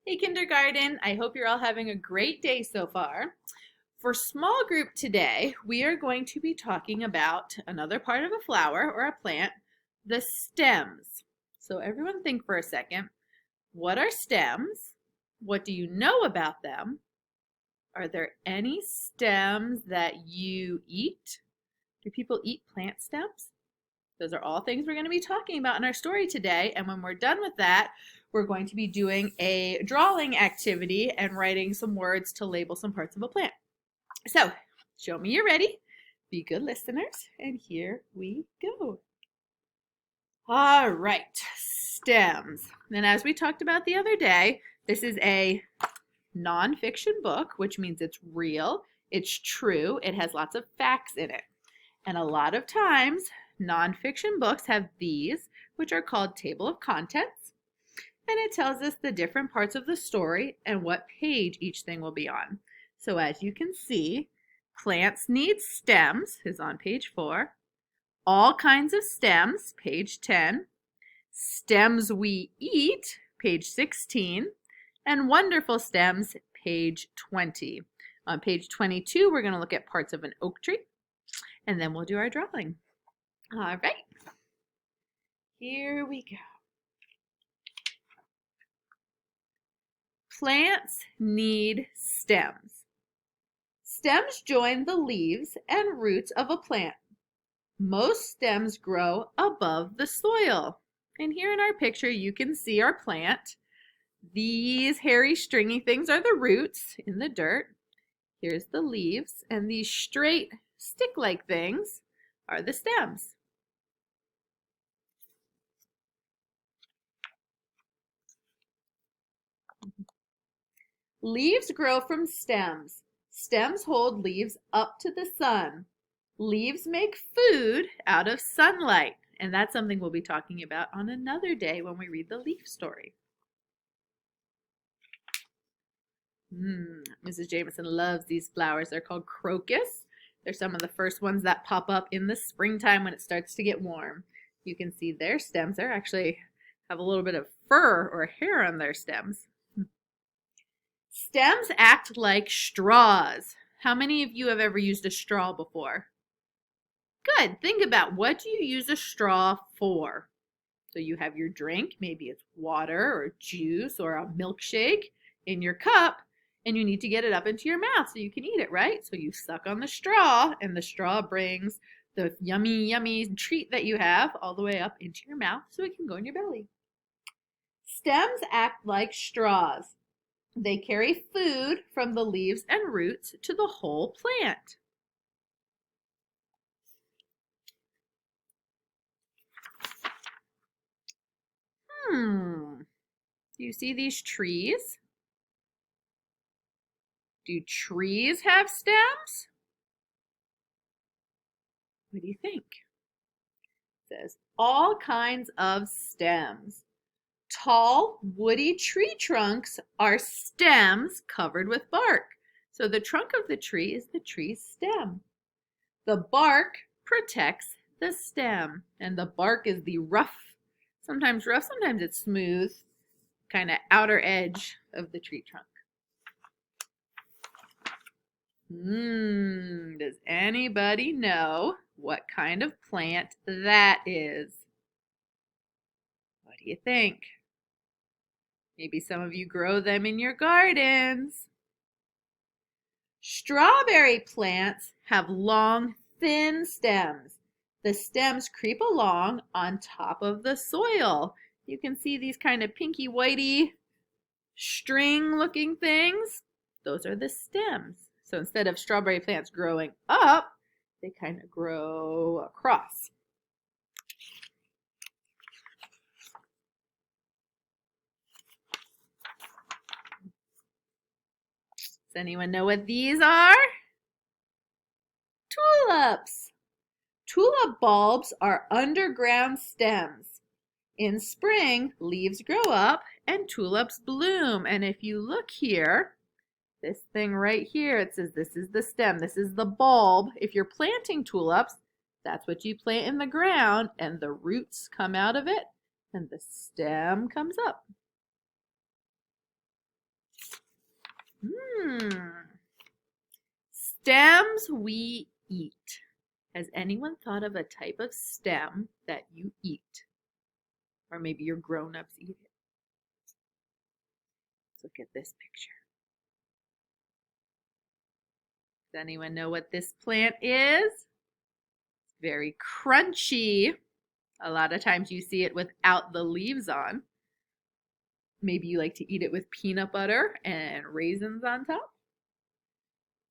Hey kindergarten, I hope you're all having a great day so far. For small group today, we are going to be talking about another part of a flower or a plant, the stems. So everyone think for a second, what are stems? What do you know about them? Are there any stems that you eat? Do people eat plant stems? Those are all things we're going to be talking about in our story today. And when we're done with that, we're going to be doing a drawing activity and writing some words to label some parts of a plant. So, show me you're ready. Be good listeners. And here we go. All right, stems. And as we talked about the other day, this is a nonfiction book, which means it's real, it's true, it has lots of facts in it. And a lot of times, nonfiction books have these, which are called table of contents, and it tells us the different parts of the story and what page each thing will be on. So as you can see, plants need stems is on page 4, all kinds of stems, page 10, stems we eat, page 16, and wonderful stems, page 20. On page 22, we're going to look at parts of an oak tree, and then we'll do our drawing. All right, here we go. Plants need stems. Stems join the leaves and roots of a plant. Most stems grow above the soil. And here in our picture, you can see our plant. These hairy, stringy things are the roots in the dirt. Here's the leaves, and these straight, stick-like things are the stems. Leaves grow from stems. Stems hold leaves up to the sun. Leaves make food out of sunlight. And that's something we'll be talking about on another day when we read the leaf story. Mrs. Jameson loves these flowers. They're called crocus. They're some of the first ones that pop up in the springtime when it starts to get warm. You can see their stems. They actually have a little bit of fur or hair on their stems. Stems act like straws. How many of you have ever used a straw before? Good. Think about, what do you use a straw for? So you have your drink, maybe it's water or juice or a milkshake in your cup, and you need to get it up into your mouth so you can eat it, right? So you suck on the straw, and the straw brings the yummy, yummy treat that you have all the way up into your mouth so it can go in your belly. Stems act like straws. They carry food from the leaves and roots to the whole plant. Do you see these trees? Do trees have stems? What do you think? It says all kinds of stems. Tall, woody tree trunks are stems covered with bark. So the trunk of the tree is the tree's stem. The bark protects the stem, and the bark is the rough, sometimes it's smooth, kind of outer edge of the tree trunk. Does anybody know what kind of plant that is? What do you think? Maybe some of you grow them in your gardens. Strawberry plants have long, thin stems. The stems creep along on top of the soil. You can see these kind of pinky whitey string-looking things. Those are the stems. So instead of strawberry plants growing up, they kind of grow across. Does anyone know what these are? Tulips. Tulip bulbs are underground stems. In spring, leaves grow up and tulips bloom. And if you look here, this thing right here, it says this is the stem, this is the bulb. If you're planting tulips, that's what you plant in the ground, and the roots come out of it, and the stem comes up. Stems we eat. Has anyone thought of a type of stem that you eat? Or maybe your grown-ups eat it. Let's look at this picture. Does anyone know what this plant is? It's very crunchy. A lot of times you see it without the leaves on. Maybe you like to eat it with peanut butter and raisins on top.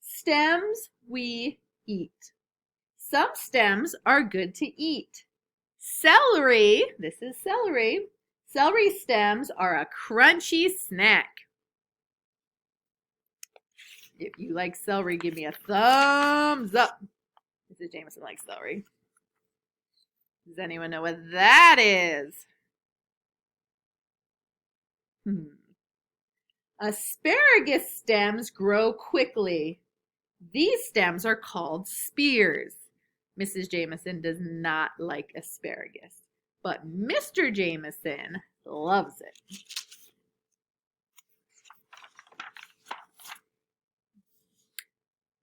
Stems we eat. Some stems are good to eat. Celery, this is celery. Celery stems are a crunchy snack. If you like celery, give me a thumbs up. Mrs. Jameson likes celery. Does anyone know what that is? Asparagus stems grow quickly. These stems are called spears. Mrs. Jameson does not like asparagus, but Mr. Jameson loves it.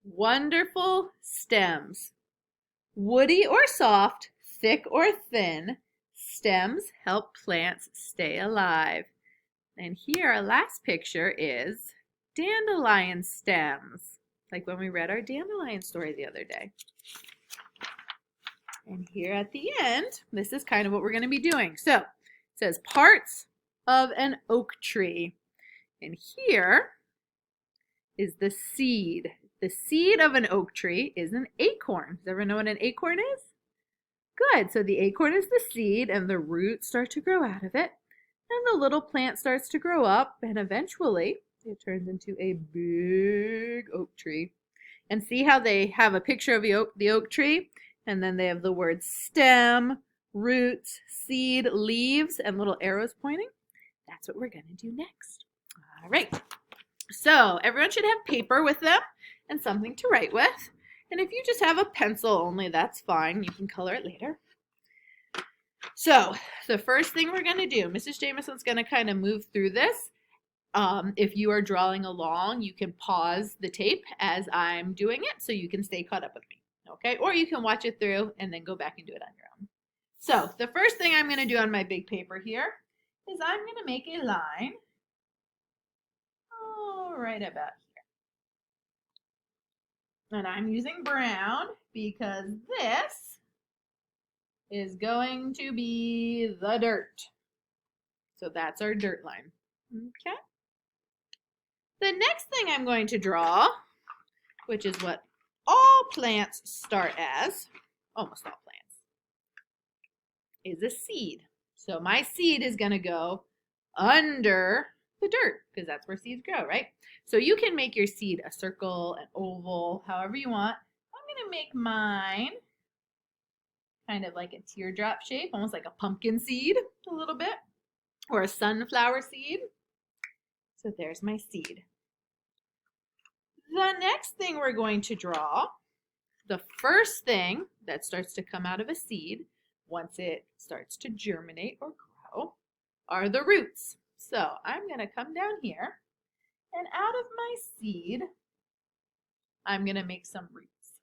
Wonderful stems. Woody or soft, thick or thin, stems help plants stay alive. And here, our last picture is dandelion stems, like when we read our dandelion story the other day. And here at the end, this is kind of what we're going to be doing. So, it says parts of an oak tree. And here is the seed. The seed of an oak tree is an acorn. Does everyone know what an acorn is? Good. So the acorn is the seed, and the roots start to grow out of it. And the little plant starts to grow up, and eventually it turns into a big oak tree. And see how they have a picture of the oak tree? And then they have the words stem, roots, seed, leaves, and little arrows pointing. That's what we're going to do next. All right. So everyone should have paper with them and something to write with. And if you just have a pencil only, that's fine. You can color it later. So the first thing we're going to do, Mrs. Jameson's going to kind of move through this. If you are drawing along, you can pause the tape as I'm doing it so you can stay caught up with me. Okay, or you can watch it through and then go back and do it on your own. So the first thing I'm going to do on my big paper here is I'm going to make a line right about here. And I'm using brown because this is going to be the dirt. So that's our dirt line. Okay. The next thing I'm going to draw, which is what all plants start as, almost all plants, is a seed. So my seed is going to go under the dirt because that's where seeds grow, right? So you can make your seed a circle, an oval, however you want. I'm going to make mine kind of like a teardrop shape, almost like a pumpkin seed a little bit, or a sunflower seed. So there's my seed. The next thing we're going to draw, the first thing that starts to come out of a seed, once it starts to germinate or grow, are the roots. So I'm going to come down here, and out of my seed, I'm going to make some roots.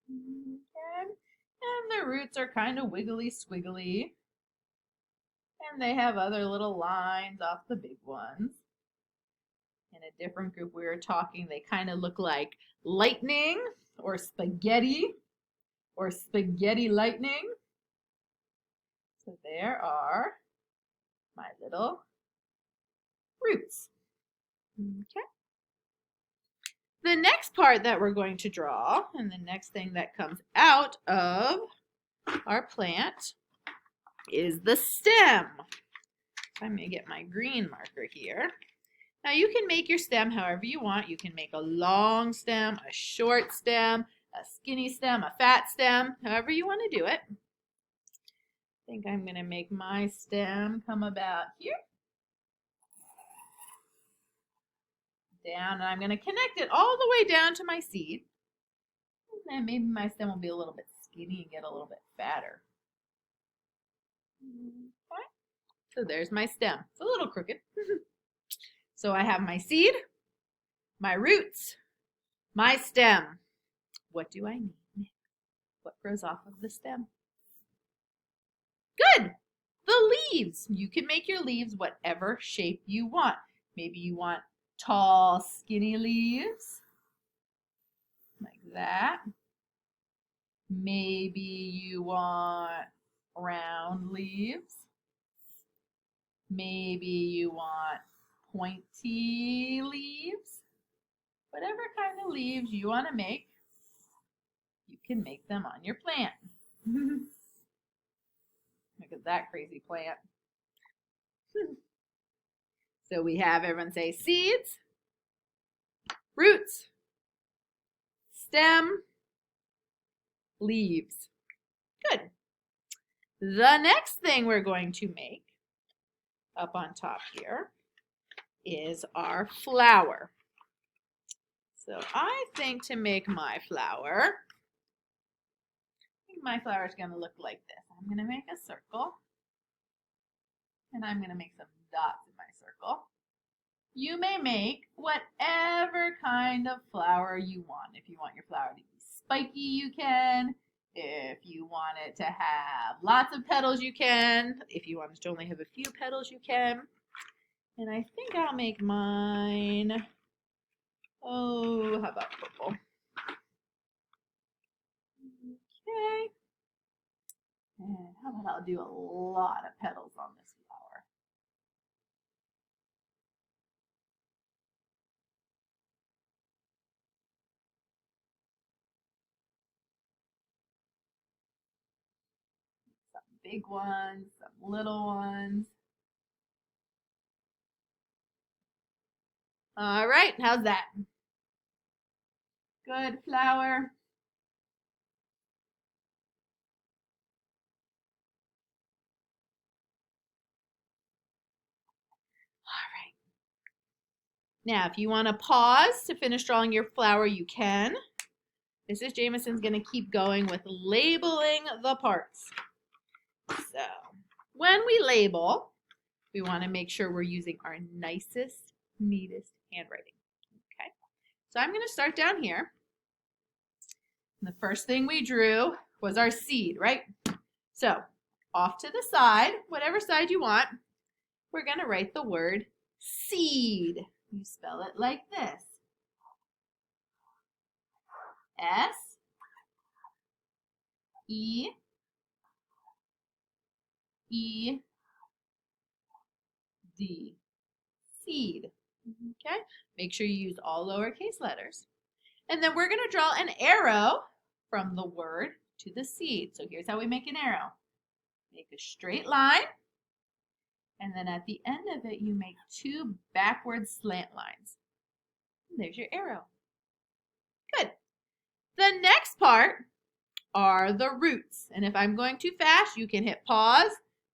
Okay. And the roots are kind of wiggly squiggly, and they have other little lines off the big ones. In a different group we were talking, they kind of look like lightning or spaghetti lightning. So there are my little roots. Okay. The next part that we're going to draw, and the next thing that comes out of our plant, is the stem. So I'm going to get my green marker here. Now you can make your stem however you want. You can make a long stem, a short stem, a skinny stem, a fat stem, however you want to do it. I think I'm going to make my stem come about here. Down, and I'm going to connect it all the way down to my seed. And then maybe my stem will be a little bit skinny and get a little bit fatter. Okay. So there's my stem. It's a little crooked. So I have my seed, my roots, my stem. What do I need? What grows off of the stem? Good. The leaves. You can make your leaves whatever shape you want. Maybe you want tall, skinny leaves, like that. Maybe you want round leaves. Maybe you want pointy leaves. Whatever kind of leaves you want to make, you can make them on your plant. Look at that crazy plant. So we have, everyone say, seeds, roots, stem, leaves. Good. The next thing we're going to make up on top here is our flower. So I think to make my flower, my flower is going to look like this. I'm going to make a circle, and I'm going to make some dots in my circle. You may make whatever kind of flower you want. If you want your flower to be spiky, you can. If you want it to have lots of petals, you can. If you want it to only have a few petals, you can. And I think I'll make mine, how about purple? Okay. And how about I'll do a lot of petals on this flower? Some big ones, some little ones. All right, how's that? Good flower. Now, if you want to pause to finish drawing your flower, you can. Mrs. Jameson's going to keep going with labeling the parts. So, when we label, we want to make sure we're using our nicest, neatest handwriting. Okay, so I'm going to start down here. And the first thing we drew was our seed, right? So, off to the side, whatever side you want, we're going to write the word seed. You spell it like this. S E E D. Seed. Okay? Make sure you use all lowercase letters. And then we're going to draw an arrow from the word to the seed. So here's how we make an arrow. Make a straight line. And then at the end of it, you make two backward slant lines. And there's your arrow. Good. The next part are the roots. And if I'm going too fast, you can hit pause,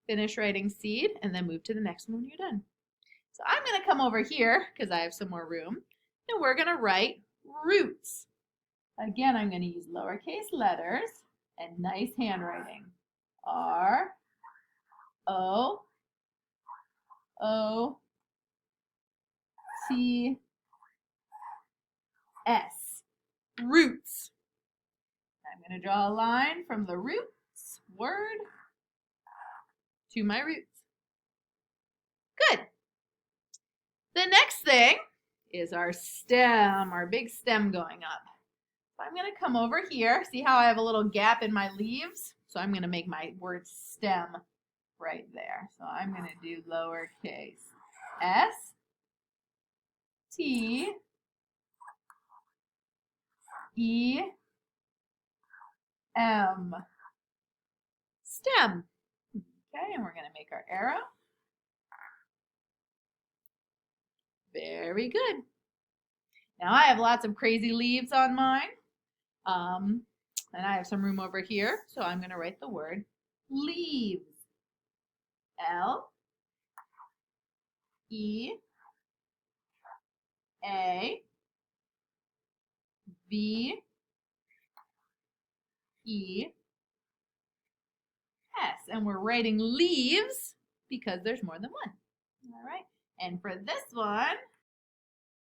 finish writing seed, and then move to the next one when you're done. So I'm going to come over here because I have some more room, and we're going to write roots. Again, I'm going to use lowercase letters and nice handwriting. R, O, O, T, S. Roots. I'm going to draw a line from the roots word to my roots. Good. The next thing is our stem, our big stem going up. So I'm going to come over here. See how I have a little gap in my leaves? So I'm going to make my word stem right there. So I'm going to do lowercase s, t, e, m. Stem. Okay, and we're going to make our arrow. Very good. Now I have lots of crazy leaves on mine. And I have some room over here, so I'm going to write the word leaves. L E A V E S. And we're writing leaves because there's more than one. All right. And for this one,